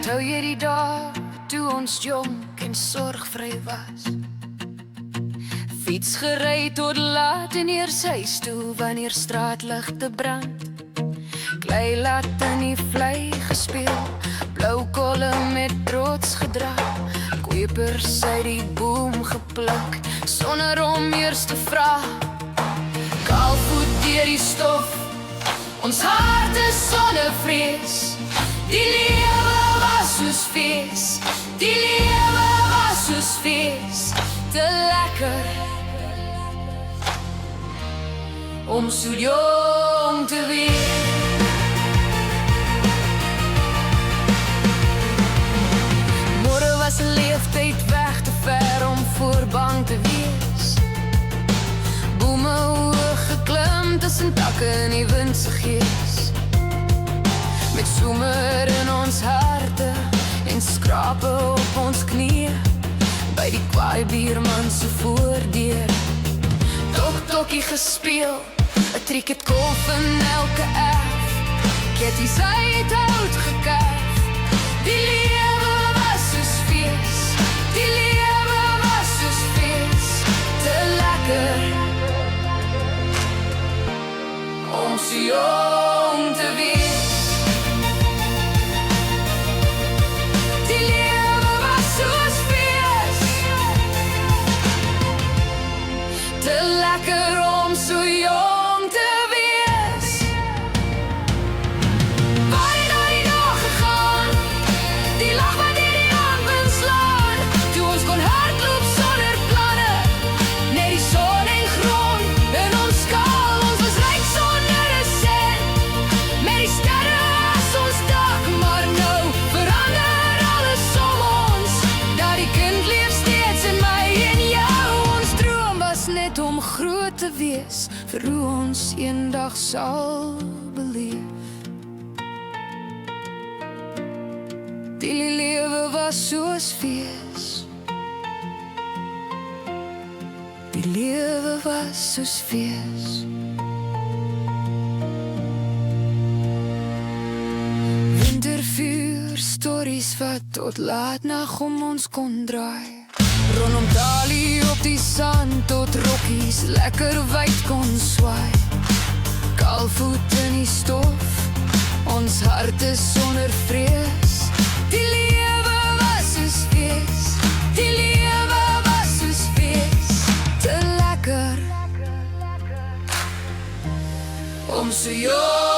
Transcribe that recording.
Onthou jy die dae toe ons jonk en sorgvry was? Fiets gery tot laat en eers huis toe wanneer straatligte brand. Klei laat in die vlei gespeel, blou kolle met trots gedra. Koepers uit die boom gepluk, sonder om eers te vra. Kaalvoet deur die stof, ons harte sonder vrees. Die lewe was soos fees, die lewe was soos fees. Te lekker om so jong te wees. Môre was 'n leeftyd weg te ver om voor bang te wees. Bome hoog geklim tussen takke in die wind se gees. Met soemer in ons harte en skrape op ons knieë, by die kwaai bierman se voordeur. Tokkie gespeel, 'n triket kolf in elke erf. Ketties uit hout gekerf. Die lewe was soos fees, die lewe was soos fees. Te lekker om so jong te wees. Die lewe was soos fees, te lekker om so jong te wees. Waar het al die dag gegaan? Die lag wat in die aandwind slaan. Toe ons kon hardloop sonder planne, net die son en grond in ons skaal. Ons was ryk sonder 'n sent, met die sterre as ons dak. Maar nou verander alles om ons, dat die kind leef steeds in my en jou. Ons droom was net om groot te wees, vir hoe ons eendag sal beleef. Die lewe was soos fees, die lewe was soos fees. Wintervuur, stories wat tot laat nag om ons kon draai. Rondom Dali op die sand tot rokkies lekker wyd kon swaai. Kaalvoet in die stof, ons harte sonder vrees. Die lewe was soos fees, die lewe was soos fees. Te lekker om so jong